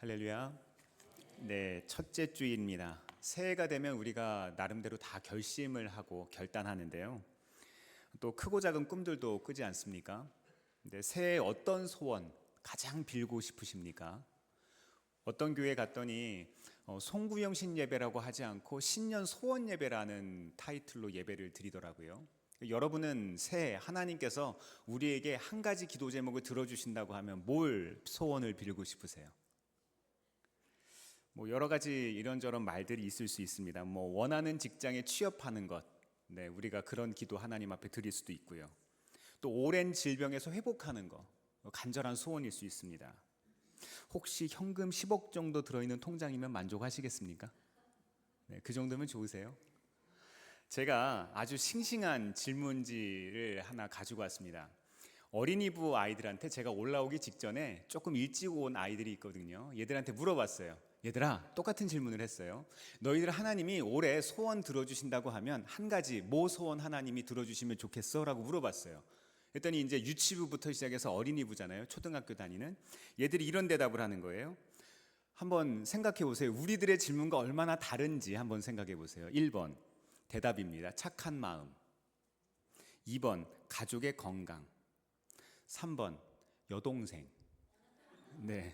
할렐루야. 네, 첫째 주일입니다. 새해가 되면 우리가 나름대로 다 결심을 하고 결단하는데요. 또 크고 작은 꿈들도 꾸지 않습니까? 근데 새해 어떤 소원 가장 빌고 싶으십니까? 어떤 교회 갔더니 송구영신 예배라고 하지 않고 신년 소원 예배라는 타이틀로 예배를 드리더라고요. 여러분은 새해 하나님께서 우리에게 한 가지 기도 제목을 들어주신다고 하면 뭘 소원을 빌고 싶으세요? 여러 가지 이런저런 말들이 있을 수 있습니다. 원하는 직장에 취업하는 것, 네, 우리가 그런 기도 하나님 앞에 드릴 수도 있고요. 또 오랜 질병에서 회복하는 것, 간절한 소원일 수 있습니다. 혹시 현금 10억 정도 들어있는 통장이면 만족하시겠습니까? 네, 그 정도면 좋으세요? 제가 아주 싱싱한 질문지를 하나 가지고 왔습니다. 어린이부 아이들한테 제가 올라오기 직전에 조금 일찍 온 아이들이 있거든요. 얘들한테 물어봤어요. 얘들아, 똑같은 질문을 했어요. 너희들 하나님이 올해 소원 들어주신다고 하면 한 가지 뭐 소원 하나님이 들어주시면 좋겠어? 라고 물어봤어요. 그랬더니 이제 유치부부터 시작해서 어린이부잖아요. 초등학교 다니는 얘들이 이런 대답을 하는 거예요. 한번 생각해 보세요. 우리들의 질문과 얼마나 다른지 한번 생각해 보세요. 1번 대답입니다. 착한 마음. 2번 가족의 건강. 3번 여동생. 네,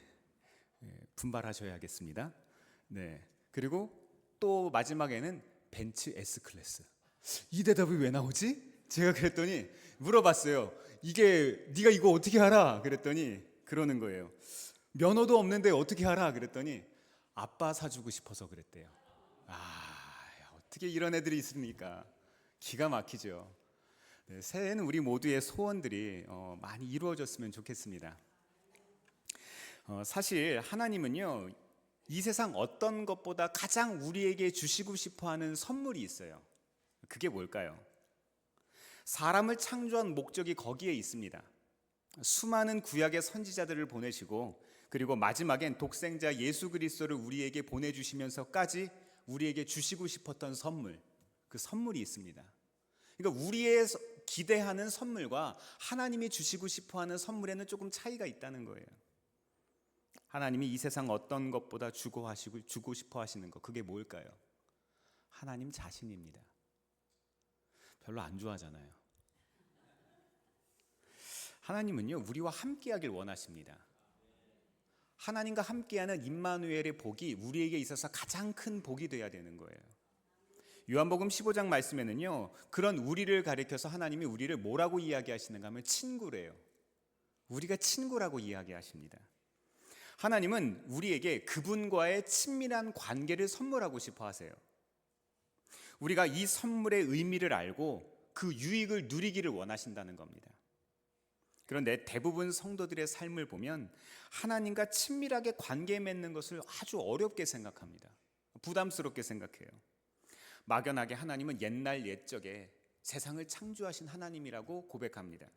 분발하셔야겠습니다. 네, 그리고 또 마지막에는 벤츠 S클래스. 이 대답이 왜 나오지? 제가 그랬더니 물어봤어요. 이게 네가 이거 어떻게 알아? 그랬더니 그러는 거예요. 면허도 없는데 어떻게 알아? 그랬더니 아빠 사주고 싶어서 그랬대요. 어떻게 이런 애들이 있습니까? 기가 막히죠. 네, 새해에는 우리 모두의 소원들이 많이 이루어졌으면 좋겠습니다. 사실 하나님은요, 이 세상 어떤 것보다 가장 우리에게 주시고 싶어하는 선물이 있어요. 그게 뭘까요? 사람을 창조한 목적이 거기에 있습니다. 수많은 구약의 선지자들을 보내시고 그리고 마지막엔 독생자 예수 그리스도를 우리에게 보내주시면서까지 우리에게 주시고 싶었던 선물, 그 선물이 있습니다. 그러니까 우리의 기대하는 선물과 하나님이 주시고 싶어하는 선물에는 조금 차이가 있다는 거예요. 하나님이 이 세상 어떤 것보다 주고 싶어 하시는 것, 그게 뭘까요? 하나님 자신입니다. 별로 안 좋아하잖아요. 하나님은요, 우리와 함께하길 원하십니다. 하나님과 함께하는 임마누엘의 복이 우리에게 있어서 가장 큰 복이 되어야 되는 거예요. 요한복음 15장 말씀에는요, 그런 우리를 가리켜서 하나님이 우리를 뭐라고 이야기하시는가 하면 친구래요. 우리가 친구라고 이야기하십니다. 하나님은 우리에게 그분과의 친밀한 관계를 선물하고 싶어 하세요. 우리가 이 선물의 의미를 알고 그 유익을 누리기를 원하신다는 겁니다. 그런데 대부분 성도들의 삶을 보면 하나님과 친밀하게 관계 맺는 것을 아주 어렵게 생각합니다. 부담스럽게 생각해요. 막연하게 하나님은 옛날 옛적에 세상을 창조하신 하나님이라고 고백합니다.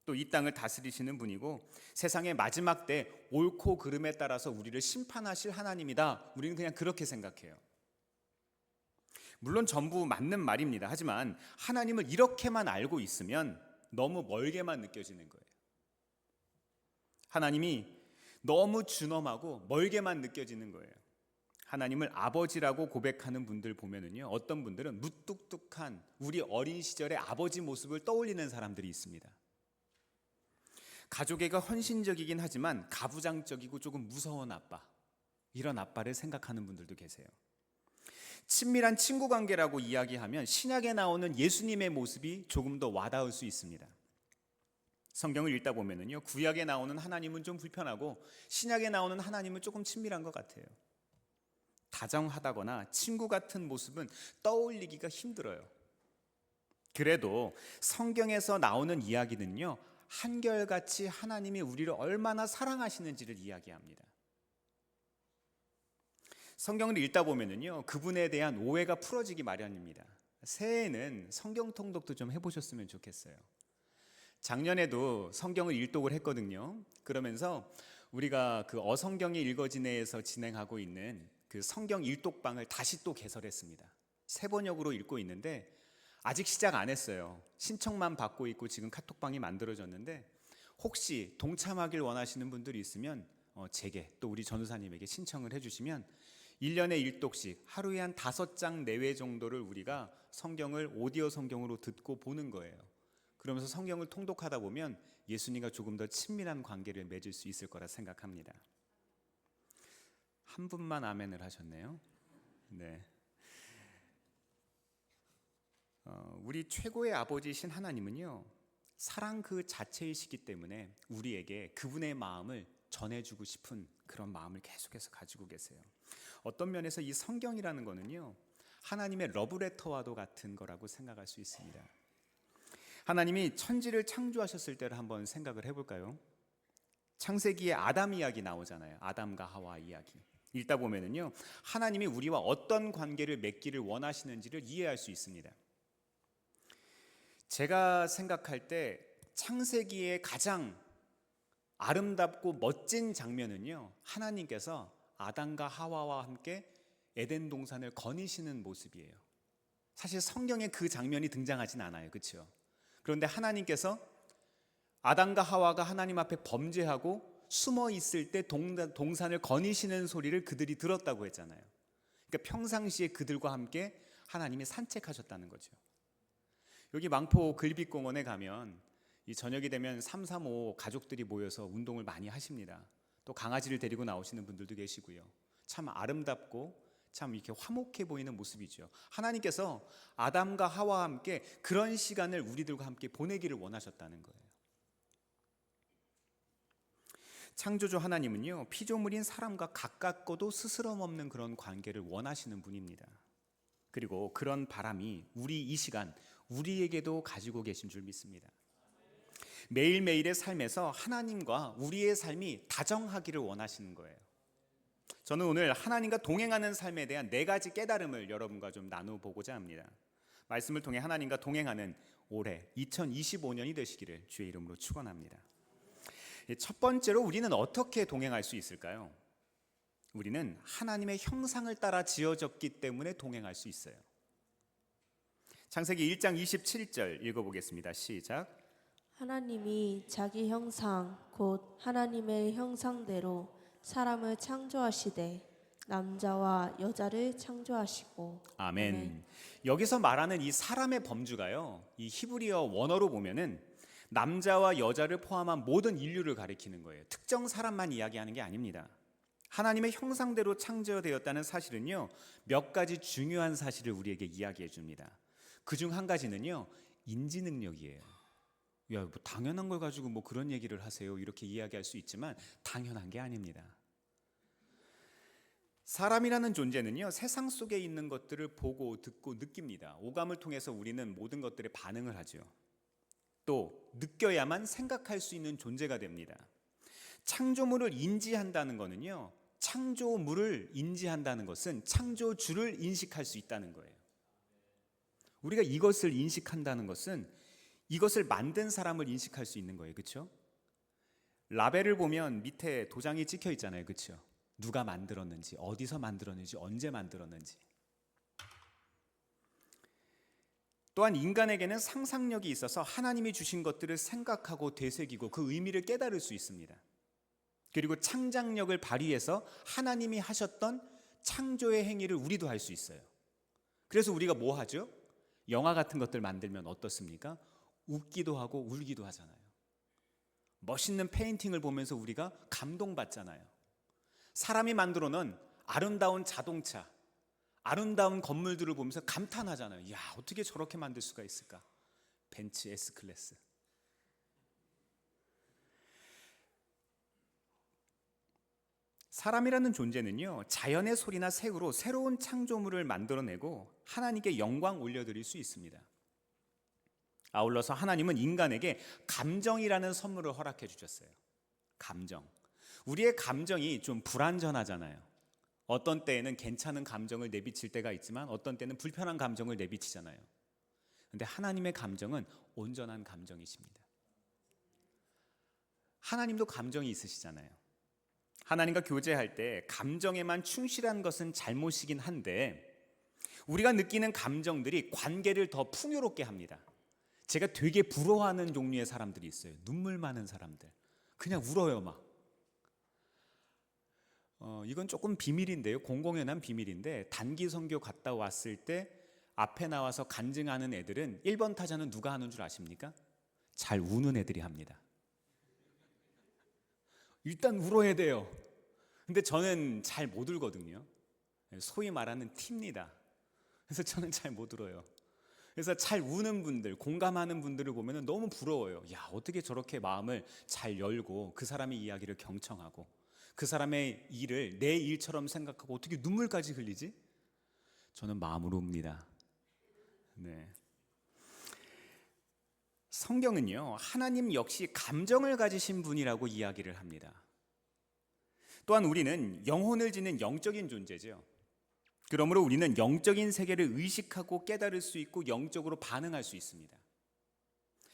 또 이 땅을 다스리시는 분이고 세상의 마지막 때 옳고 그름에 따라서 우리를 심판하실 하나님이다. 우리는 그냥 그렇게 생각해요. 물론 전부 맞는 말입니다. 하지만 하나님을 이렇게만 알고 있으면 너무 멀게만 느껴지는 거예요. 하나님이 너무 준엄하고 멀게만 느껴지는 거예요. 하나님을 아버지라고 고백하는 분들 보면은요, 어떤 분들은 무뚝뚝한 우리 어린 시절의 아버지 모습을 떠올리는 사람들이 있습니다. 가족애가 헌신적이긴 하지만 가부장적이고 조금 무서운 아빠, 이런 아빠를 생각하는 분들도 계세요. 친밀한 친구 관계라고 이야기하면 신약에 나오는 예수님의 모습이 조금 더 와닿을 수 있습니다. 성경을 읽다 보면은요, 구약에 나오는 하나님은 좀 불편하고 신약에 나오는 하나님은 조금 친밀한 것 같아요. 다정하다거나 친구 같은 모습은 떠올리기가 힘들어요. 그래도 성경에서 나오는 이야기는요, 한결같이 하나님이 우리를 얼마나 사랑하시는지를 이야기합니다. 성경을 읽다 보면은요, 그분에 대한 오해가 풀어지기 마련입니다. 새해에는 성경 통독도 좀 해보셨으면 좋겠어요. 작년에도 성경을 일독을 했거든요. 그러면서 우리가 그 어성경이 읽어지네에서 진행하고 있는 그 성경 일독방을 다시 또 개설했습니다. 새 번역으로 읽고 있는데 아직 시작 안 했어요. 신청만 받고 있고 지금 카톡방이 만들어졌는데 혹시 동참하길 원하시는 분들이 있으면 제게 또 우리 전우사님에게 신청을 해주시면 1년에 1독씩 하루에 한 5장 내외 정도를 우리가 성경을 오디오 성경으로 듣고 보는 거예요. 그러면서 성경을 통독하다 보면 예수님과 조금 더 친밀한 관계를 맺을 수 있을 거라 생각합니다. 한 분만 아멘을 하셨네요. 네. 우리 최고의 아버지이신 하나님은요, 사랑 그 자체이시기 때문에 우리에게 그분의 마음을 전해주고 싶은 그런 마음을 계속해서 가지고 계세요. 어떤 면에서 이 성경이라는 거는요, 하나님의 러브레터와도 같은 거라고 생각할 수 있습니다. 하나님이 천지를 창조하셨을 때를 한번 생각을 해볼까요? 창세기에 아담 이야기 나오잖아요. 아담과 하와 이야기. 읽다 보면은요, 하나님이 우리와 어떤 관계를 맺기를 원하시는지를 이해할 수 있습니다. 제가 생각할 때 창세기의 가장 아름답고 멋진 장면은요, 하나님께서 아담과 하와와 함께 에덴 동산을 거니시는 모습이에요. 사실 성경에 그 장면이 등장하진 않아요. 그렇죠? 그런데 하나님께서 아담과 하와가 하나님 앞에 범죄하고 숨어 있을 때 동산을 거니시는 소리를 그들이 들었다고 했잖아요. 그러니까 평상시에 그들과 함께 하나님이 산책하셨다는 거죠. 여기 망포 글빛공원에 가면 이 저녁이 되면 3, 3, 5 가족들이 모여서 운동을 많이 하십니다. 또 강아지를 데리고 나오시는 분들도 계시고요. 참 아름답고 참 이렇게 화목해 보이는 모습이죠. 하나님께서 아담과 하와와 함께 그런 시간을 우리들과 함께 보내기를 원하셨다는 거예요. 창조주 하나님은요, 피조물인 사람과 가깝고도 스스럼 없는 그런 관계를 원하시는 분입니다. 그리고 그런 바람이 우리 이 시간 우리에게도 가지고 계신 줄 믿습니다. 매일매일의 삶에서 하나님과 우리의 삶이 다정하기를 원하시는 거예요. 저는 오늘 하나님과 동행하는 삶에 대한 4가지 깨달음을 여러분과 좀 나눠보고자 합니다. 말씀을 통해 하나님과 동행하는 올해 2025년이 되시기를 주의 이름으로 축원합니다. 첫 번째로 우리는 어떻게 동행할 수 있을까요? 우리는 하나님의 형상을 따라 지어졌기 때문에 동행할 수 있어요. 창세기 1장 27절 읽어보겠습니다. 시작. 하나님이 자기 형상 곧 하나님의 형상대로 사람을 창조하시되 남자와 여자를 창조하시고. 아멘. 아멘. 여기서 말하는 이 사람의 범주가요, 이 히브리어 원어로 보면은 남자와 여자를 포함한 모든 인류를 가리키는 거예요. 특정 사람만 이야기하는 게 아닙니다. 하나님의 형상대로 창조되었다는 사실은요, 몇 가지 중요한 사실을 우리에게 이야기해 줍니다. 그중 한 가지는요, 인지 능력이에요. 야, 뭐 당연한 걸 가지고 뭐 그런 얘기를 하세요, 이렇게 이야기할 수 있지만 당연한 게 아닙니다. 사람이라는 존재는요, 세상 속에 있는 것들을 보고 듣고 느낍니다. 오감을 통해서 우리는 모든 것들에 반응을 하죠. 또 느껴야만 생각할 수 있는 존재가 됩니다. 창조물을 인지한다는 것은요, 창조물을 인지한다는 것은 창조주를 인식할 수 있다는 거예요. 우리가 이것을 인식한다는 것은 이것을 만든 사람을 인식할 수 있는 거예요. 그렇죠? 라벨을 보면 밑에 도장이 찍혀 있잖아요. 그렇죠? 누가 만들었는지, 어디서 만들었는지, 언제 만들었는지. 또한 인간에게는 상상력이 있어서 하나님이 주신 것들을 생각하고 되새기고 그 의미를 깨달을 수 있습니다. 그리고 창작력을 발휘해서 하나님이 하셨던 창조의 행위를 우리도 할 수 있어요. 그래서 우리가 뭐 하죠? 영화 같은 것들 만들면 어떻습니까? 웃기도 하고 울기도 하잖아요. 멋있는 페인팅을 보면서 우리가 감동받잖아요. 사람이 만들어 놓은 아름다운 자동차, 아름다운 건물들을 보면서 감탄하잖아요. 야, 어떻게 저렇게 만들 수가 있을까? 벤츠 S클래스. 사람이라는 존재는요, 자연의 소리나 색으로 새로운 창조물을 만들어내고 하나님께 영광 올려드릴 수 있습니다. 아울러서 하나님은 인간에게 감정이라는 선물을 허락해 주셨어요. 감정. 우리의 감정이 좀 불완전하잖아요. 어떤 때에는 괜찮은 감정을 내비칠 때가 있지만 어떤 때는 불편한 감정을 내비치잖아요. 그런데 하나님의 감정은 온전한 감정이십니다. 하나님도 감정이 있으시잖아요. 하나님과 교제할 때 감정에만 충실한 것은 잘못이긴 한데 우리가 느끼는 감정들이 관계를 더 풍요롭게 합니다. 제가 되게 부러워하는 종류의 사람들이 있어요. 눈물 많은 사람들. 그냥 울어요 막. 이건 조금 비밀인데요. 공공연한 비밀인데 단기 선교 갔다 왔을 때 앞에 나와서 간증하는 애들은 1번 타자는 누가 하는 줄 아십니까? 잘 우는 애들이 합니다. 일단 울어야 돼요. 근데 저는 잘 못 울거든요. 소위 말하는 T입니다. 그래서 저는 잘 못 울어요. 그래서 잘 우는 분들, 공감하는 분들을 보면 너무 부러워요. 야, 어떻게 저렇게 마음을 잘 열고 그 사람의 이야기를 경청하고 그 사람의 일을 내 일처럼 생각하고 어떻게 눈물까지 흘리지? 저는 마음으로 웁니다. 네. 성경은요, 하나님 역시 감정을 가지신 분이라고 이야기를 합니다. 또한 우리는 영혼을 지닌 영적인 존재죠. 그러므로 우리는 영적인 세계를 의식하고 깨달을 수 있고 영적으로 반응할 수 있습니다.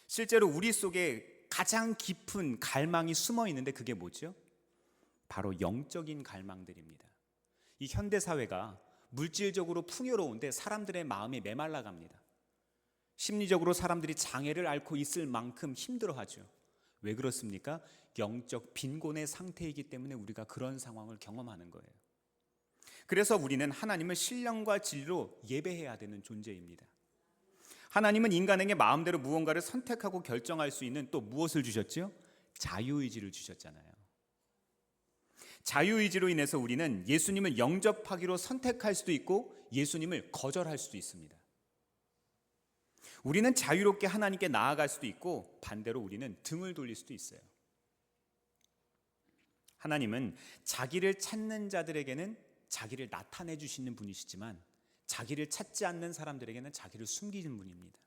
실제로 우리 속에 가장 깊은 갈망이 숨어 있는데 그게 뭐죠? 바로 영적인 갈망들입니다. 이 현대 사회가 물질적으로 풍요로운데 사람들의 마음이 메말라 갑니다. 심리적으로 사람들이 장애를 앓고 있을 만큼 힘들어하죠. 왜 그렇습니까? 영적 빈곤의 상태이기 때문에 우리가 그런 상황을 경험하는 거예요. 그래서 우리는 하나님을 신령과 진리로 예배해야 되는 존재입니다. 하나님은 인간에게 마음대로 무언가를 선택하고 결정할 수 있는 또 무엇을 주셨죠? 자유의지를 주셨잖아요. 자유의지로 인해서 우리는 예수님을 영접하기로 선택할 수도 있고 예수님을 거절할 수도 있습니다. 우리는 자유롭게 하나님께 나아갈 수도 있고 반대로 우리는 등을 돌릴 수도 있어요. 하나님은 자기를 찾는 자들에게는 자기를 나타내 주시는 분이시지만 자기를 찾지 않는 사람들에게는 자기를 숨기는 분입니다.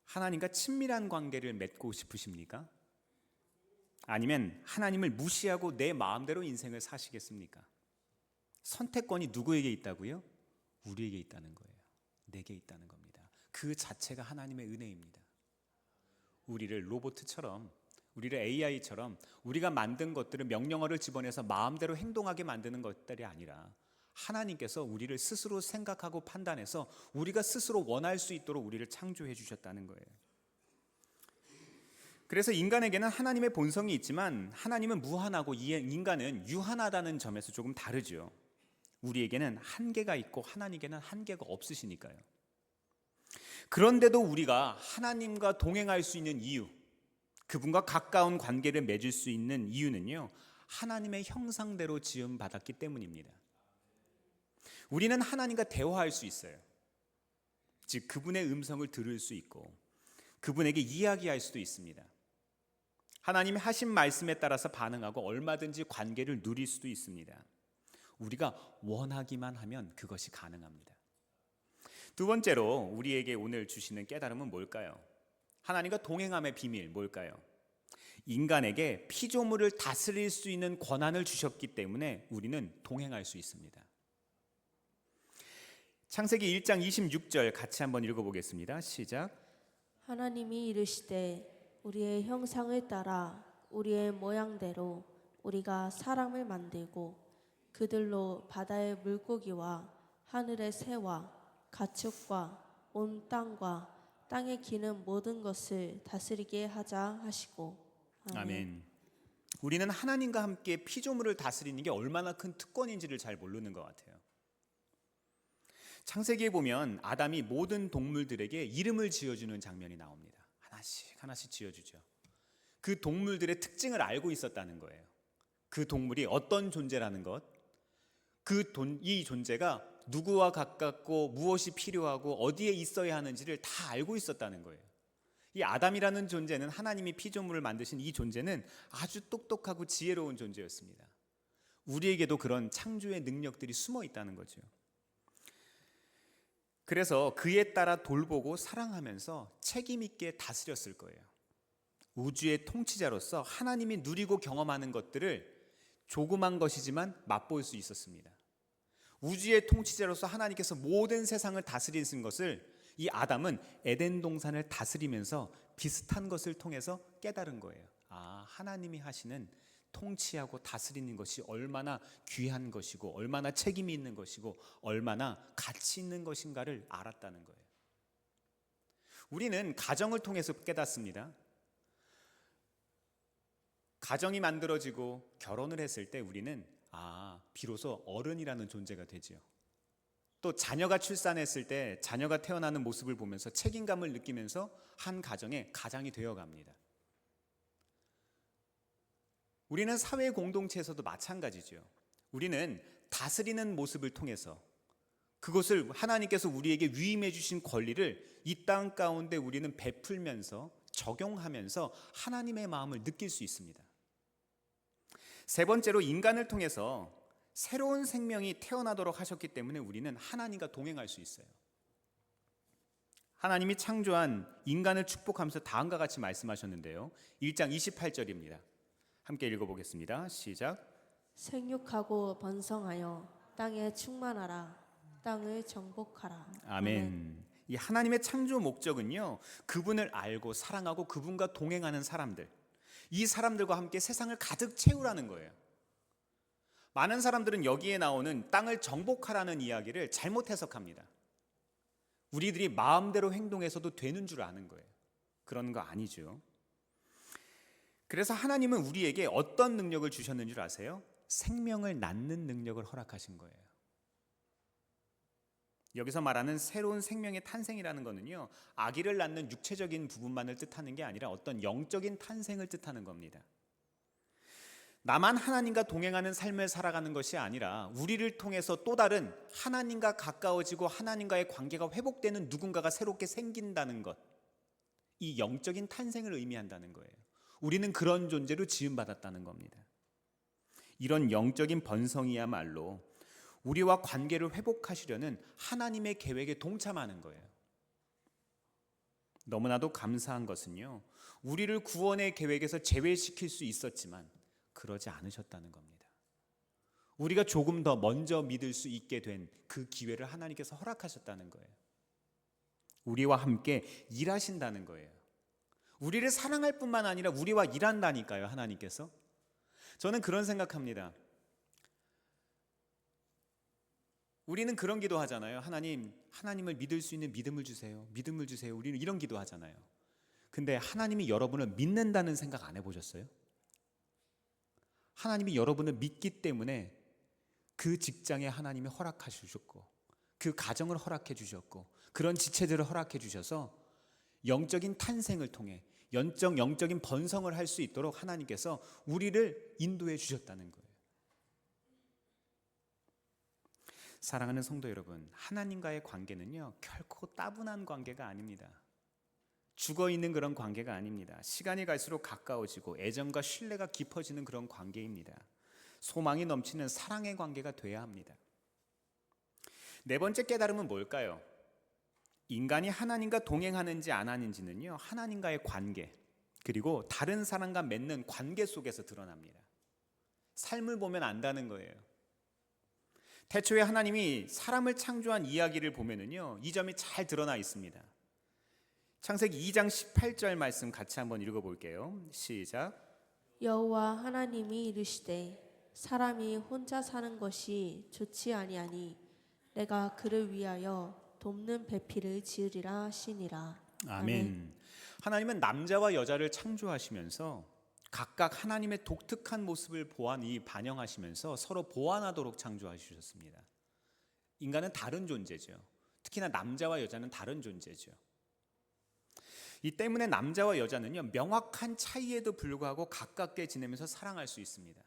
하나님과 친밀한 관계를 맺고 싶으십니까? 아니면 하나님을 무시하고 내 마음대로 인생을 사시겠습니까? 선택권이 누구에게 있다고요? 우리에게 있다는 거예요. 내게 있다는 겁니다. 그 자체가 하나님의 은혜입니다. 우리를 로봇처럼, 우리를 AI처럼 우리가 만든 것들을 명령어를 집어내서 마음대로 행동하게 만드는 것들이 아니라 하나님께서 우리를 스스로 생각하고 판단해서 우리가 스스로 원할 수 있도록 우리를 창조해 주셨다는 거예요. 그래서 인간에게는 하나님의 본성이 있지만 하나님은 무한하고 인간은 유한하다는 점에서 조금 다르죠. 우리에게는 한계가 있고 하나님께는 한계가 없으시니까요. 그런데도 우리가 하나님과 동행할 수 있는 이유, 그분과 가까운 관계를 맺을 수 있는 이유는요, 하나님의 형상대로 지음 받았기 때문입니다. 우리는 하나님과 대화할 수 있어요. 즉 그분의 음성을 들을 수 있고 그분에게 이야기할 수도 있습니다. 하나님이 하신 말씀에 따라서 반응하고 얼마든지 관계를 누릴 수도 있습니다. 우리가 원하기만 하면 그것이 가능합니다. 두 번째로 우리에게 오늘 주시는 깨달음은 뭘까요? 하나님과 동행함의 비밀 뭘까요? 인간에게 피조물을 다스릴 수 있는 권한을 주셨기 때문에 우리는 동행할 수 있습니다. 창세기 1장 26절 같이 한번 읽어보겠습니다. 시작. 하나님이 이르시되 우리의 형상을 따라 우리의 모양대로 우리가 사람을 만들고 그들로 바다의 물고기와 하늘의 새와 가축과 온 땅과 땅에 기는 모든 것을 다스리게 하자 하시고. 아멘. 우리는 하나님과 함께 피조물을 다스리는 게 얼마나 큰 특권인지를 잘 모르는 것 같아요. 창세기에 보면 아담이 모든 동물들에게 이름을 지어주는 장면이 나옵니다. 하나씩 하나씩 지어주죠. 그 동물들의 특징을 알고 있었다는 거예요. 그 동물이 어떤 존재라는 것, 이 존재가 누구와 가깝고 무엇이 필요하고 어디에 있어야 하는지를 다 알고 있었다는 거예요. 이 아담이라는 존재는 하나님이 피조물을 만드신 이 존재는 아주 똑똑하고 지혜로운 존재였습니다. 우리에게도 그런 창조의 능력들이 숨어 있다는 거죠. 그래서 그에 따라 돌보고 사랑하면서 책임 있게 다스렸을 거예요. 우주의 통치자로서 하나님이 누리고 경험하는 것들을 조그만 것이지만 맛볼 수 있었습니다. 우주의 통치자로서 하나님께서 모든 세상을 다스리신 것을 이 아담은 에덴 동산을 다스리면서 비슷한 것을 통해서 깨달은 거예요. 아, 하나님이 하시는 통치하고 다스리는 것이 얼마나 귀한 것이고 얼마나 책임이 있는 것이고 얼마나 가치 있는 것인가를 알았다는 거예요. 우리는 가정을 통해서 깨닫습니다. 가정이 만들어지고 결혼을 했을 때 우리는 비로소 어른이라는 존재가 되지요. 또 자녀가 출산했을 때 자녀가 태어나는 모습을 보면서 책임감을 느끼면서 한 가정의 가장이 되어갑니다. 우리는 사회 공동체에서도 마찬가지죠. 우리는 다스리는 모습을 통해서 그것을 하나님께서 우리에게 위임해 주신 권리를 이 땅 가운데 우리는 베풀면서 적용하면서 하나님의 마음을 느낄 수 있습니다. 세 번째로 인간을 통해서 새로운 생명이 태어나도록 하셨기 때문에 우리는 하나님과 동행할 수 있어요. 하나님이 창조한 인간을 축복하면서 다음과 같이 말씀하셨는데요. 1장 28절입니다. 함께 읽어보겠습니다. 시작. 생육하고 번성하여 땅에 충만하라. 땅을 정복하라. 아멘. 이 하나님의 창조 목적은요, 그분을 알고 사랑하고 그분과 동행하는 사람들, 이 사람들과 함께 세상을 가득 채우라는 거예요. 많은 사람들은 여기에 나오는 땅을 정복하라는 이야기를 잘못 해석합니다. 우리들이 마음대로 행동해서도 되는 줄 아는 거예요. 그런 거 아니죠. 그래서 하나님은 우리에게 어떤 능력을 주셨는 줄 아세요? 생명을 낳는 능력을 허락하신 거예요. 여기서 말하는 새로운 생명의 탄생이라는 것은요, 아기를 낳는 육체적인 부분만을 뜻하는 게 아니라 어떤 영적인 탄생을 뜻하는 겁니다. 나만 하나님과 동행하는 삶을 살아가는 것이 아니라 우리를 통해서 또 다른 하나님과 가까워지고 하나님과의 관계가 회복되는 누군가가 새롭게 생긴다는 것, 이 영적인 탄생을 의미한다는 거예요. 우리는 그런 존재로 지음받았다는 겁니다. 이런 영적인 번성이야말로 우리와 관계를 회복하시려는 하나님의 계획에 동참하는 거예요. 너무나도 감사한 것은요, 우리를 구원의 계획에서 제외시킬 수 있었지만 그러지 않으셨다는 겁니다. 우리가 조금 더 먼저 믿을 수 있게 된 그 기회를 하나님께서 허락하셨다는 거예요. 우리와 함께 일하신다는 거예요. 우리를 사랑할 뿐만 아니라 우리와 일한다니까요, 하나님께서. 저는 그런 생각합니다. 우리는 그런 기도 하잖아요. 하나님을 믿을 수 있는 믿음을 주세요. 믿음을 주세요. 우리는 이런 기도 하잖아요. 근데 하나님이 여러분을 믿는다는 생각 안 해보셨어요? 하나님이 여러분을 믿기 때문에 그 직장에 하나님이 허락하셨고, 그 가정을 허락해 주셨고, 그런 지체들을 허락해 주셔서 영적인 탄생을 통해 영적인 번성을 할 수 있도록 하나님께서 우리를 인도해 주셨다는 거예요. 사랑하는 성도 여러분, 하나님과의 관계는요, 결코 따분한 관계가 아닙니다. 죽어있는 그런 관계가 아닙니다. 시간이 갈수록 가까워지고 애정과 신뢰가 깊어지는 그런 관계입니다. 소망이 넘치는 사랑의 관계가 돼야 합니다. 네 번째 깨달음은 뭘까요? 인간이 하나님과 동행하는지 안 하는지는요, 하나님과의 관계, 그리고 다른 사람과 맺는 관계 속에서 드러납니다. 삶을 보면 안다는 거예요. 태초에 하나님이 사람을 창조한 이야기를 보면은요, 이 점이 잘 드러나 있습니다. 창세기 2장 18절 말씀 같이 한번 읽어볼게요. 시작. 여호와 하나님이 이르시되 사람이 혼자 사는 것이 좋지 아니하니 내가 그를 위하여 돕는 배필을 지으리라 하시니라. 아멘. 하나님은 남자와 여자를 창조하시면서 각각 하나님의 독특한 모습을 반영하시면서 서로 보완하도록 창조하셨습니다. 인간은 다른 존재죠. 특히나 남자와 여자는 다른 존재죠. 이 때문에 남자와 여자는요, 명확한 차이에도 불구하고 가깝게 지내면서 사랑할 수 있습니다.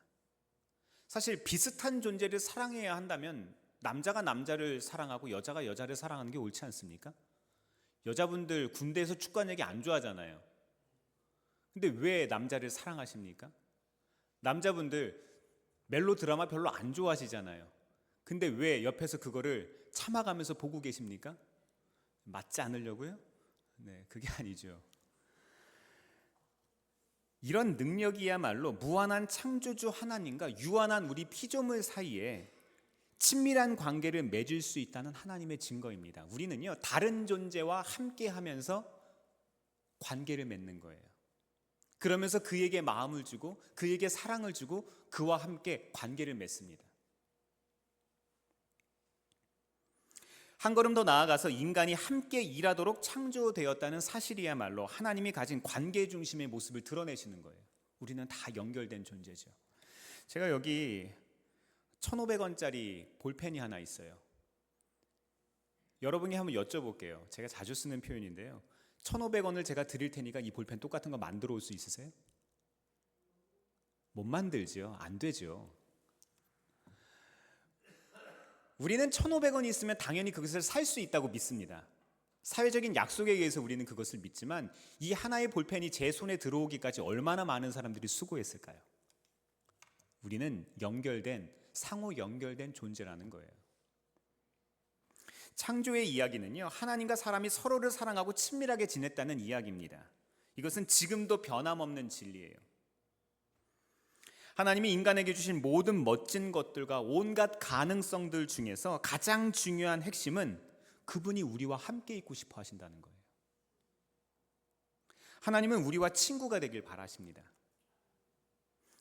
사실 비슷한 존재를 사랑해야 한다면 남자가 남자를 사랑하고 여자가 여자를 사랑하는 게 옳지 않습니까? 여자분들 군대에서 축구하는 얘기 안 좋아하잖아요. 근데 왜 남자를 사랑하십니까? 남자분들 멜로 드라마 별로 안 좋아하시잖아요. 근데 왜 옆에서 그거를 참아가면서 보고 계십니까? 맞지 않으려고요? 네, 그게 아니죠. 이런 능력이야말로 무한한 창조주 하나님과 유한한 우리 피조물 사이에 친밀한 관계를 맺을 수 있다는 하나님의 증거입니다. 우리는요, 다른 존재와 함께 하면서 관계를 맺는 거예요. 그러면서 그에게 마음을 주고 그에게 사랑을 주고 그와 함께 관계를 맺습니다. 한 걸음 더 나아가서 인간이 함께 일하도록 창조되었다는 사실이야말로 하나님이 가진 관계 중심의 모습을 드러내시는 거예요. 우리는 다 연결된 존재죠. 제가 여기 1,500원짜리 볼펜이 하나 있어요. 여러분이 한번 여쭤볼게요. 제가 자주 쓰는 표현인데요. 1,500원을 제가 드릴 테니까 이 볼펜 똑같은 거 만들어 올 수 있으세요? 못 만들죠. 안 되죠. 우리는 1,500원이 있으면 당연히 그것을 살 수 있다고 믿습니다. 사회적인 약속에 의해서 우리는 그것을 믿지만 이 하나의 볼펜이 제 손에 들어오기까지 얼마나 많은 사람들이 수고했을까요? 우리는 상호 연결된 존재라는 거예요. 창조의 이야기는요, 하나님과 사람이 서로를 사랑하고 친밀하게 지냈다는 이야기입니다. 이것은 지금도 변함없는 진리예요. 하나님이 인간에게 주신 모든 멋진 것들과 온갖 가능성들 중에서 가장 중요한 핵심은 그분이 우리와 함께 있고 싶어 하신다는 거예요. 하나님은 우리와 친구가 되길 바라십니다.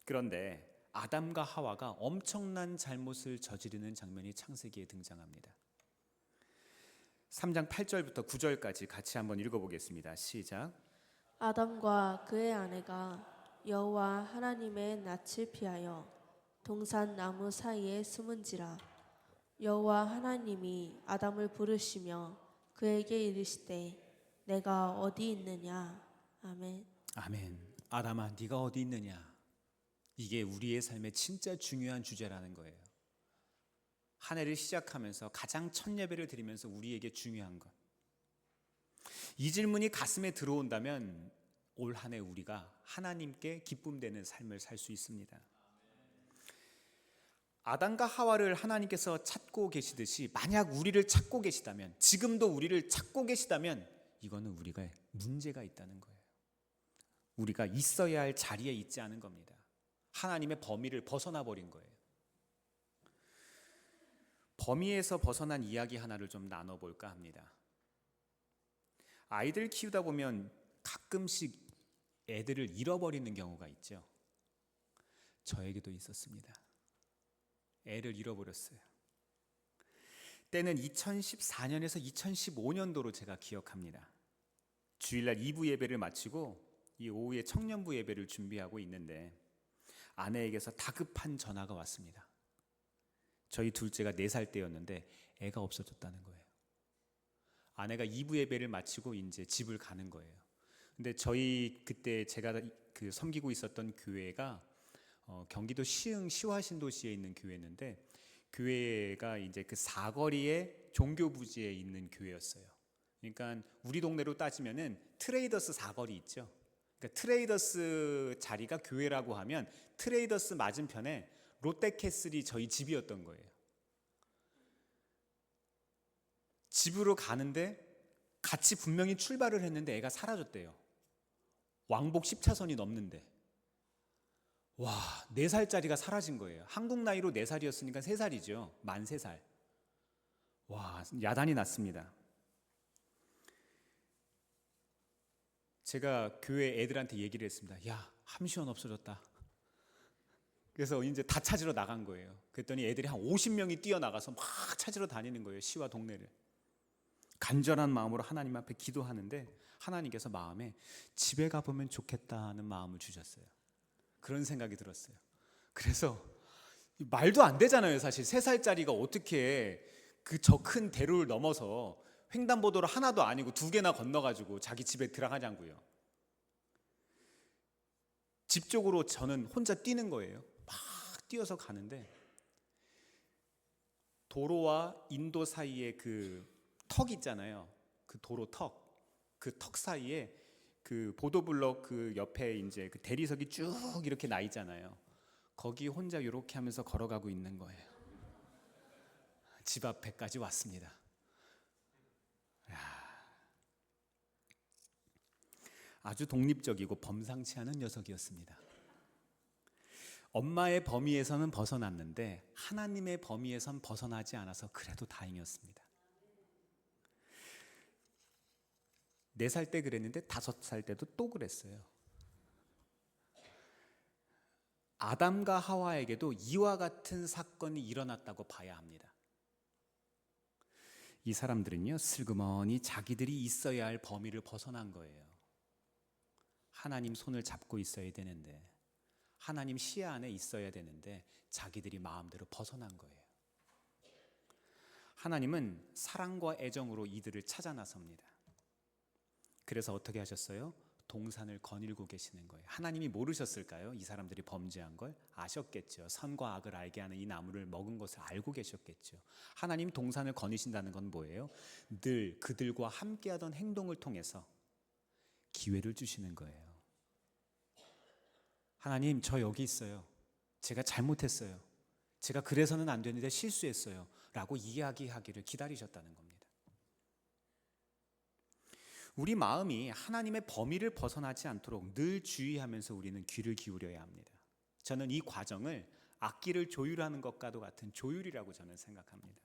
그런데 아담과 하와가 엄청난 잘못을 저지르는 장면이 창세기에 등장합니다. 3장 8절부터 9절까지 같이 한번 읽어보겠습니다. 시작. 아담과 그의 아내가 여호와 하나님의 낯을 피하여 동산 나무 사이에 숨은지라. 여호와 하나님이 아담을 부르시며 그에게 이르시되 내가 어디 있느냐. 아멘. 아멘. 아담아, 네가 어디 있느냐. 이게 우리의 삶의 진짜 중요한 주제라는 거예요. 한 해를 시작하면서 가장 첫 예배를 드리면서 우리에게 중요한 것. 이 질문이 가슴에 들어온다면 올 한 해 우리가 하나님께 기쁨되는 삶을 살 수 있습니다. 아담과 하와를 하나님께서 찾고 계시듯이 만약 우리를 찾고 계시다면, 지금도 우리를 찾고 계시다면 이거는 우리가 문제가 있다는 거예요. 우리가 있어야 할 자리에 있지 않은 겁니다. 하나님의 범위를 벗어나 버린 거예요. 범위에서 벗어난 이야기 하나를 좀 나눠볼까 합니다. 아이들 키우다 보면 가끔씩 애들을 잃어버리는 경우가 있죠. 저에게도 있었습니다. 애를 잃어버렸어요. 때는 2014년에서 2015년도로 제가 기억합니다. 주일날 2부 예배를 마치고 이 오후에 청년부 예배를 준비하고 있는데 아내에게서 다급한 전화가 왔습니다. 저희 둘째가 4살 때였는데 애가 없어졌다는 거예요. 아내가 2부 예배를 마치고 이제 집을 가는 거예요. 근데 저희 그때 제가 섬기고 있었던 교회가 경기도 시화신도시에 있는 교회였는데 교회가 이제 그 사거리의 종교부지에 있는 교회였어요. 그러니까 우리 동네로 따지면은 트레이더스 사거리 있죠. 그러니까 트레이더스 자리가 교회라고 하면 트레이더스 맞은편에 롯데캐슬이 저희 집이었던 거예요. 집으로 가는데 같이 분명히 출발을 했는데 애가 사라졌대요. 왕복 10차선이 넘는데. 와, 4살짜리가 사라진 거예요. 한국 나이로 4살이었으니까 3살이죠. 만 3살. 와, 야단이 났습니다. 제가 교회 애들한테 얘기를 했습니다. 야, 함시원 없어졌다. 그래서 이제 다 찾으러 나간 거예요. 그랬더니 애들이 한 50명이 뛰어나가서 막 찾으러 다니는 거예요. 시와 동네를. 간절한 마음으로 하나님 앞에 기도하는데 하나님께서 마음에 집에 가보면 좋겠다는 마음을 주셨어요. 그런 생각이 들었어요. 그래서 말도 안 되잖아요. 사실 3살짜리가 어떻게 그 저 큰 대로를 넘어서 횡단보도를 하나도 아니고 2개나 건너가지고 자기 집에 들어가냐고요. 집 쪽으로 저는 혼자 뛰는 거예요. 막 뛰어서 가는데 도로와 인도 사이에 그 턱 있잖아요. 그 도로 턱, 그 턱 사이에 그 보도블럭 그 옆에 이제 그 대리석이 쭉 이렇게 나 있잖아요. 거기 혼자 이렇게 하면서 걸어가고 있는 거예요. 집 앞에까지 왔습니다. 아주 독립적이고 범상치 않은 녀석이었습니다. 엄마의 범위에서는 벗어났는데 하나님의 범위에선 벗어나지 않아서 그래도 다행이었습니다. 4살 때 그랬는데 5살 때도 또 그랬어요. 아담과 하와에게도 이와 같은 사건이 일어났다고 봐야 합니다. 이 사람들은요, 슬그머니 자기들이 있어야 할 범위를 벗어난 거예요. 하나님 손을 잡고 있어야 되는데 하나님 시야 안에 있어야 되는데 자기들이 마음대로 벗어난 거예요. 하나님은 사랑과 애정으로 이들을 찾아 나섭니다. 그래서 어떻게 하셨어요? 동산을 거닐고 계시는 거예요. 하나님이 모르셨을까요? 이 사람들이 범죄한 걸 아셨겠죠. 선과 악을 알게 하는 이 나무를 먹은 것을 알고 계셨겠죠. 하나님 동산을 거니신다는 건 뭐예요? 늘 그들과 함께하던 행동을 통해서 기회를 주시는 거예요. 하나님, 저 여기 있어요. 제가 잘못했어요. 제가 그래서는 안 되는데 실수했어요. 라고 이야기하기를 기다리셨다는 겁니다. 우리 마음이 하나님의 범위를 벗어나지 않도록 늘 주의하면서 우리는 귀를 기울여야 합니다. 저는 이 과정을 악기를 조율하는 것과도 같은 조율이라고 저는 생각합니다.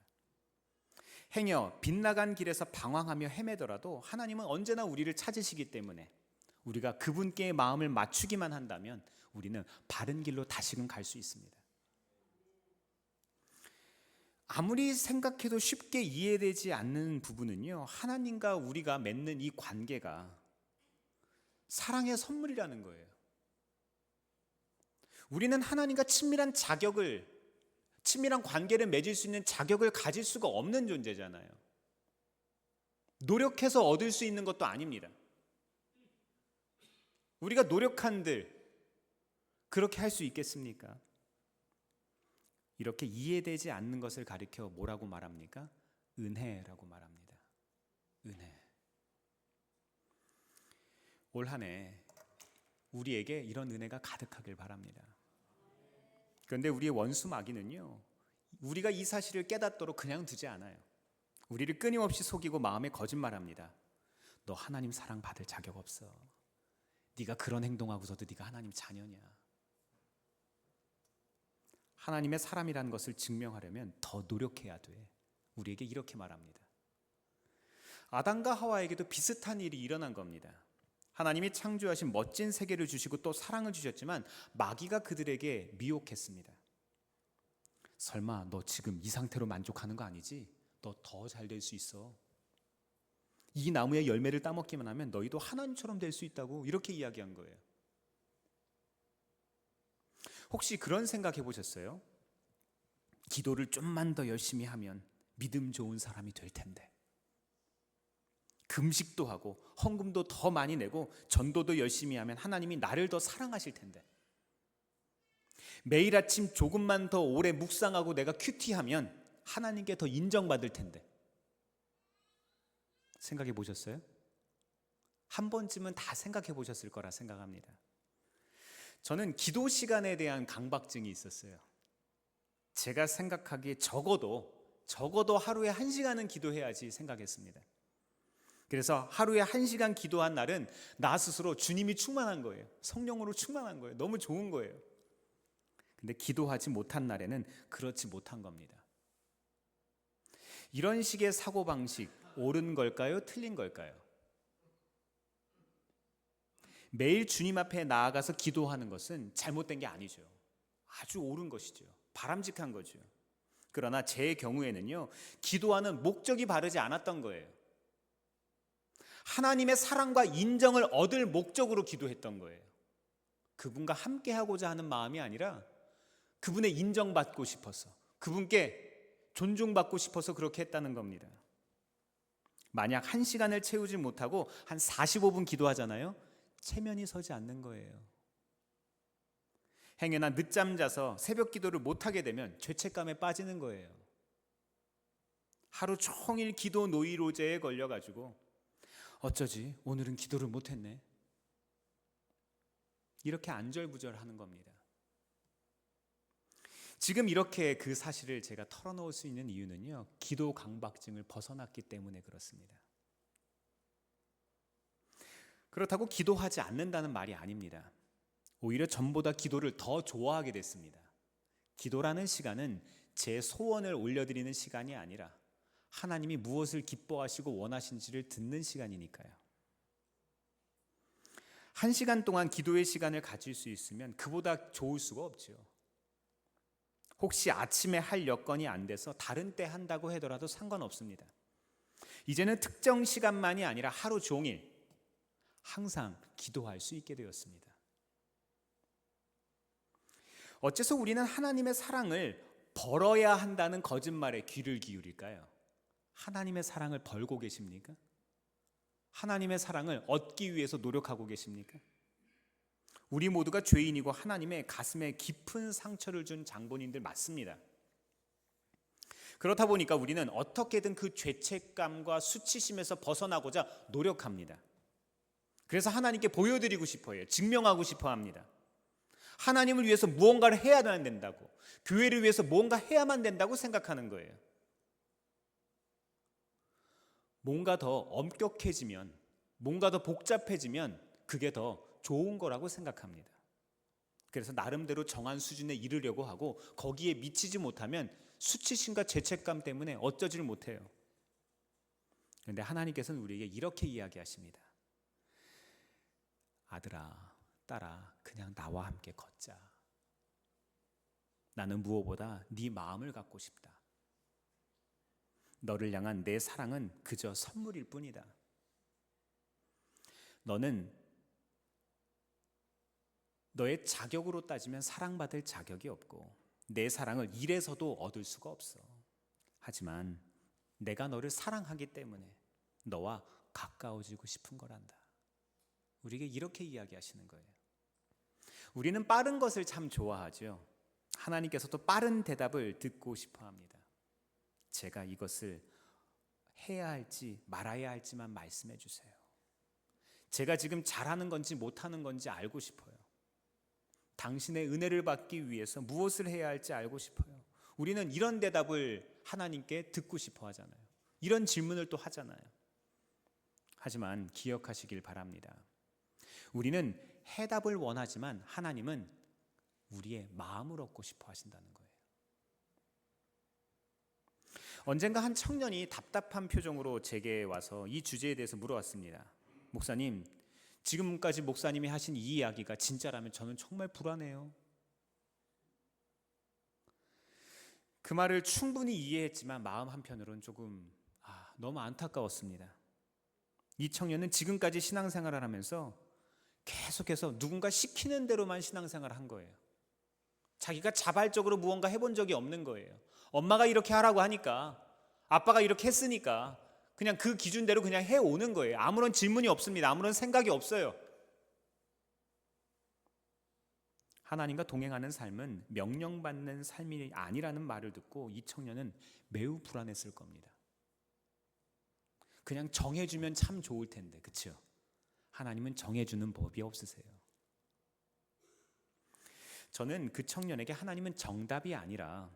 행여 빗나간 길에서 방황하며 헤매더라도 하나님은 언제나 우리를 찾으시기 때문에 우리가 그분께 마음을 맞추기만 한다면 우리는 바른 길로 다시금 갈 수 있습니다. 아무리 생각해도 쉽게 이해되지 않는 부분은요, 하나님과 우리가 맺는 이 관계가 사랑의 선물이라는 거예요. 우리는 하나님과 친밀한 관계를 맺을 수 있는 자격을 가질 수가 없는 존재잖아요. 노력해서 얻을 수 있는 것도 아닙니다. 우리가 노력한들 그렇게 할 수 있겠습니까? 이렇게 이해되지 않는 것을 가리켜 뭐라고 말합니까? 은혜라고 말합니다. 은혜. 올 한 해 우리에게 이런 은혜가 가득하길 바랍니다. 그런데 우리의 원수 마귀는요, 우리가 이 사실을 깨닫도록 그냥 두지 않아요. 우리를 끊임없이 속이고 마음에 거짓말합니다. 너 하나님 사랑 받을 자격 없어. 네가 그런 행동하고서도 네가 하나님 자녀냐. 하나님의 사람이라는 것을 증명하려면 더 노력해야 돼. 우리에게 이렇게 말합니다. 아담과 하와에게도 비슷한 일이 일어난 겁니다. 하나님이 창조하신 멋진 세계를 주시고 또 사랑을 주셨지만 마귀가 그들에게 미혹했습니다. 설마 너 지금 이 상태로 만족하는 거 아니지? 너 더 잘 될 수 있어. 이 나무의 열매를 따먹기만 하면 너희도 하나님처럼 될 수 있다고 이렇게 이야기한 거예요. 혹시 그런 생각 해보셨어요? 기도를 좀만 더 열심히 하면 믿음 좋은 사람이 될 텐데, 금식도 하고 헌금도 더 많이 내고 전도도 열심히 하면 하나님이 나를 더 사랑하실 텐데, 매일 아침 조금만 더 오래 묵상하고 내가 큐티하면 하나님께 더 인정받을 텐데, 생각해 보셨어요? 한 번쯤은 다 생각해 보셨을 거라 생각합니다. 저는 기도 시간에 대한 강박증이 있었어요. 제가 생각하기에 적어도 하루에 1시간은 기도해야지 생각했습니다. 그래서 하루에 1시간 기도한 날은 나 스스로 주님이 충만한 거예요. 성령으로 충만한 거예요. 너무 좋은 거예요. 근데 기도하지 못한 날에는 그렇지 못한 겁니다. 이런 식의 사고방식 옳은 걸까요? 틀린 걸까요? 매일 주님 앞에 나아가서 기도하는 것은 잘못된 게 아니죠. 아주 옳은 것이죠. 바람직한 거죠. 그러나 제 경우에는요, 기도하는 목적이 바르지 않았던 거예요. 하나님의 사랑과 인정을 얻을 목적으로 기도했던 거예요. 그분과 함께 하고자 하는 마음이 아니라 그분의 인정받고 싶어서, 그분께 존중받고 싶어서 그렇게 했다는 겁니다. 만약 1시간을 채우지 못하고 한 45분 기도하잖아요. 체면이 서지 않는 거예요. 행여나 늦잠 자서 새벽 기도를 못하게 되면 죄책감에 빠지는 거예요. 하루 종일 기도 노이로제에 걸려가지고 어쩌지 오늘은 기도를 못했네, 이렇게 안절부절하는 겁니다. 지금 이렇게 그 사실을 제가 털어놓을 수 있는 이유는요, 기도 강박증을 벗어났기 때문에 그렇습니다. 그렇다고 기도하지 않는다는 말이 아닙니다. 오히려 전보다 기도를 더 좋아하게 됐습니다. 기도라는 시간은 제 소원을 올려드리는 시간이 아니라 하나님이 무엇을 기뻐하시고 원하신지를 듣는 시간이니까요. 1시간 동안 기도의 시간을 가질 수 있으면 그보다 좋을 수가 없죠. 혹시 아침에 할 여건이 안 돼서 다른 때 한다고 하더라도 상관없습니다. 이제는 특정 시간만이 아니라 하루 종일 항상 기도할 수 있게 되었습니다. 어째서 우리는 하나님의 사랑을 벌어야 한다는 거짓말에 귀를 기울일까요? 하나님의 사랑을 벌고 계십니까? 하나님의 사랑을 얻기 위해서 노력하고 계십니까? 우리 모두가 죄인이고 하나님의 가슴에 깊은 상처를 준 장본인들 맞습니다. 그렇다 보니까 우리는 어떻게든 그 죄책감과 수치심에서 벗어나고자 노력합니다. 그래서 하나님께 보여드리고 싶어요. 증명하고 싶어 합니다. 하나님을 위해서 무언가를 해야만 된다고, 교회를 위해서 무언가 해야만 된다고 생각하는 거예요. 뭔가 더 엄격해지면, 뭔가 더 복잡해지면 그게 더 좋은 거라고 생각합니다. 그래서 나름대로 정한 수준에 이르려고 하고 거기에 미치지 못하면 수치심과 죄책감 때문에 어쩌지를 못해요. 그런데 하나님께서는 우리에게 이렇게 이야기하십니다. 아들아, 딸아, 그냥 나와 함께 걷자. 나는 무엇보다 네 마음을 갖고 싶다. 너를 향한 내 사랑은 그저 선물일 뿐이다. 너는 너의 자격으로 따지면 사랑받을 자격이 없고 내 사랑을 이래서도 얻을 수가 없어. 하지만 내가 너를 사랑하기 때문에 너와 가까워지고 싶은 거란다. 우리에게 이렇게 이야기하시는 거예요. 우리는 빠른 것을 참 좋아하죠. 하나님께서도 빠른 대답을 듣고 싶어 합니다. 제가 이것을 해야 할지 말아야 할지만 말씀해 주세요. 제가 지금 잘하는 건지 못하는 건지 알고 싶어요. 당신의 은혜를 받기 위해서 무엇을 해야 할지 알고 싶어요. 우리는 이런 대답을 하나님께 듣고 싶어 하잖아요. 이런 질문을 또 하잖아요. 하지만 기억하시길 바랍니다. 우리는 해답을 원하지만 하나님은 우리의 마음을 얻고 싶어 하신다는 거예요. 언젠가 한 청년이 답답한 표정으로 제게 와서 이 주제에 대해서 물어왔습니다. 목사님, 지금까지 목사님이 하신 이 이야기가 진짜라면 저는 정말 불안해요. 그 말을 충분히 이해했지만 마음 한편으로는 조금 너무 안타까웠습니다. 이 청년은 지금까지 신앙생활을 하면서 계속해서 누군가 시키는 대로만 신앙생활을 한 거예요. 자기가 자발적으로 무언가 해본 적이 없는 거예요. 엄마가 이렇게 하라고 하니까, 아빠가 이렇게 했으니까 그냥 그 기준대로 그냥 해오는 거예요. 아무런 질문이 없습니다. 아무런 생각이 없어요. 하나님과 동행하는 삶은 명령받는 삶이 아니라는 말을 듣고 이 청년은 매우 불안했을 겁니다. 그냥 정해주면 참 좋을 텐데, 그렇죠? 하나님은 정해주는 법이 없으세요. 저는 그 청년에게 하나님은 정답이 아니라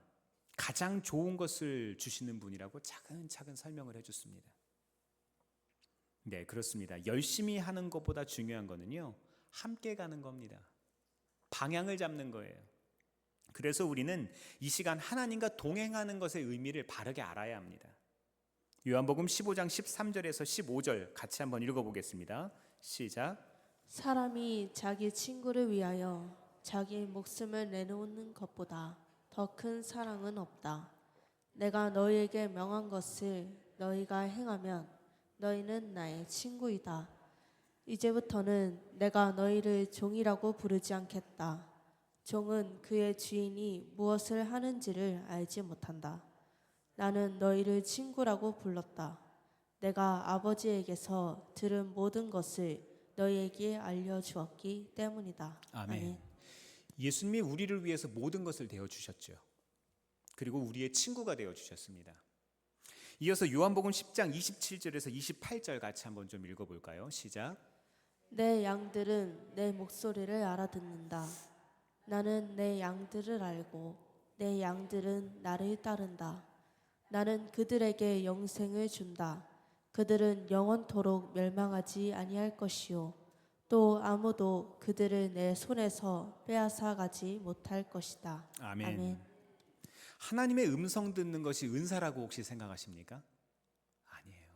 가장 좋은 것을 주시는 분이라고 차근차근 설명을 해줬습니다. 네, 그렇습니다. 열심히 하는 것보다 중요한 거는요, 함께 가는 겁니다. 방향을 잡는 거예요. 그래서 우리는 이 시간 하나님과 동행하는 것의 의미를 바르게 알아야 합니다. 요한복음 15장 13절에서 15절 같이 한번 읽어보겠습니다. 시작. 사람이 자기 친구를 위하여 자기 목숨을 내놓는 것보다 더 큰 사랑은 없다. 내가 너희에게 명한 것을 너희가 행하면 너희는 나의 친구이다. 이제부터는 내가 너희를 종이라고 부르지 않겠다. 종은 그의 주인이 무엇을 하는지를 알지 못한다. 나는 너희를 친구라고 불렀다. 내가 아버지에게서 들은 모든 것을 너희에게 알려주었기 때문이다. 아멘. 예수님이 우리를 위해서 모든 것을 되어주셨죠. 그리고 우리의 친구가 되어주셨습니다. 이어서 요한복음 10장 27절에서 28절 같이 한번 좀 읽어볼까요? 시작. 내 양들은 내 목소리를 알아듣는다. 나는 내 양들을 알고 내 양들은 나를 따른다. 나는 그들에게 영생을 준다. 그들은 영원토록 멸망하지 아니할 것이요 또 아무도 그들을 내 손에서 빼앗아 가지 못할 것이다. 아멘. 아멘. 하나님의 음성 듣는 것이 은사라고 혹시 생각하십니까? 아니에요.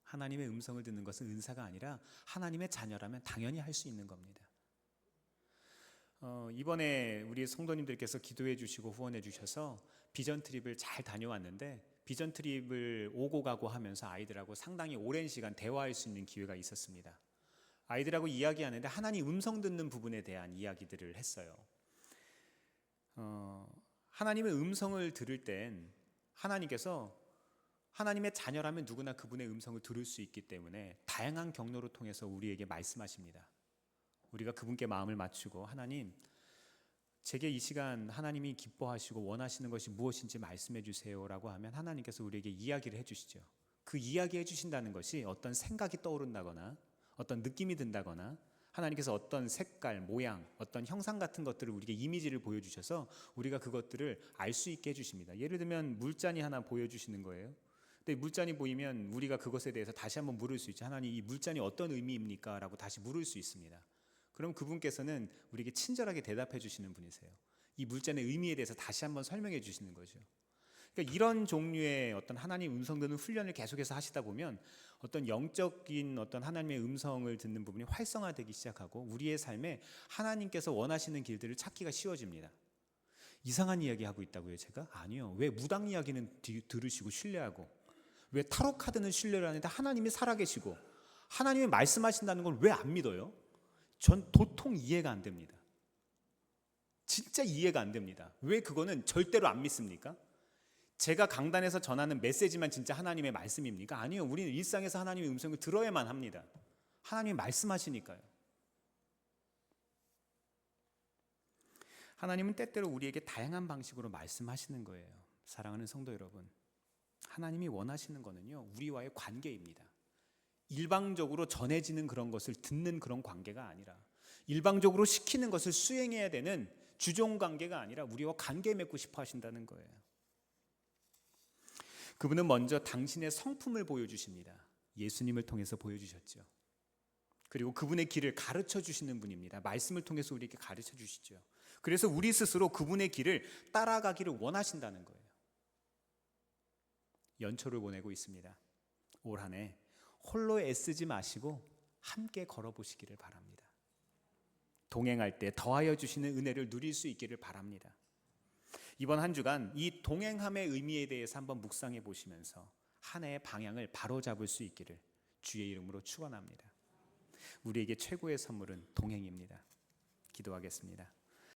하나님의 음성을 듣는 것은 은사가 아니라 하나님의 자녀라면 당연히 할 수 있는 겁니다. 이번에 우리 성도님들께서 기도해 주시고 후원해 주셔서 비전 트립을 잘 다녀왔는데, 비전 트립을 오고 가고 하면서 아이들하고 상당히 오랜 시간 대화할 수 있는 기회가 있었습니다. 아이들하고 이야기하는데 하나님 음성 듣는 부분에 대한 이야기들을 했어요. 하나님의 음성을 들을 땐 하나님께서 하나님의 자녀라면 누구나 그분의 음성을 들을 수 있기 때문에 다양한 경로를 통해서 우리에게 말씀하십니다. 우리가 그분께 마음을 맞추고 하나님, 제게 이 시간 하나님이 기뻐하시고 원하시는 것이 무엇인지 말씀해 주세요라고 하면 하나님께서 우리에게 이야기를 해주시죠. 그 이야기해 주신다는 것이 어떤 생각이 떠오른다거나 어떤 느낌이 든다거나 하나님께서 어떤 색깔, 모양, 어떤 형상 같은 것들을 우리에게 이미지를 보여주셔서 우리가 그것들을 알 수 있게 해주십니다. 예를 들면 물잔이 하나 보여주시는 거예요. 근데 물잔이 보이면 우리가 그것에 대해서 다시 한번 물을 수 있죠. 하나님, 이 물잔이 어떤 의미입니까? 라고 다시 물을 수 있습니다. 그럼 그분께서는 우리에게 친절하게 대답해 주시는 분이세요. 이 물잔의 의미에 대해서 다시 한번 설명해 주시는 거죠. 그러니까 이런 종류의 어떤 하나님 음성 듣는 훈련을 계속해서 하시다 보면 어떤 영적인 어떤 하나님의 음성을 듣는 부분이 활성화되기 시작하고 우리의 삶에 하나님께서 원하시는 길들을 찾기가 쉬워집니다. 이상한 이야기 하고 있다고요, 제가? 아니요. 왜 무당 이야기는 들으시고 신뢰하고, 왜 타로 카드는 신뢰를 하는데 하나님이 살아계시고 하나님이 말씀하신다는 걸 왜 안 믿어요? 전 도통 이해가 안 됩니다. 진짜 이해가 안 됩니다. 왜 그거는 절대로 안 믿습니까? 제가 강단에서 전하는 메시지만 진짜 하나님의 말씀입니까? 아니요. 우리는 일상에서 하나님의 음성을 들어야만 합니다. 하나님이 말씀하시니까요. 하나님은 때때로 우리에게 다양한 방식으로 말씀하시는 거예요. 사랑하는 성도 여러분, 하나님이 원하시는 거는요, 우리와의 관계입니다. 일방적으로 전해지는 그런 것을 듣는 그런 관계가 아니라, 일방적으로 시키는 것을 수행해야 되는 주종 관계가 아니라 우리와 관계 맺고 싶어 하신다는 거예요. 그분은 먼저 당신의 성품을 보여주십니다. 예수님을 통해서 보여주셨죠. 그리고 그분의 길을 가르쳐 주시는 분입니다. 말씀을 통해서 우리에게 가르쳐 주시죠. 그래서 우리 스스로 그분의 길을 따라가기를 원하신다는 거예요. 연초를 보내고 있습니다. 올 한 해 홀로 애쓰지 마시고 함께 걸어보시기를 바랍니다. 동행할 때 더하여 주시는 은혜를 누릴 수 있기를 바랍니다. 이번 한 주간 이 동행함의 의미에 대해서 한번 묵상해 보시면서 한 해의 방향을 바로잡을 수 있기를 주의 이름으로 축원합니다. 우리에게 최고의 선물은 동행입니다. 기도하겠습니다.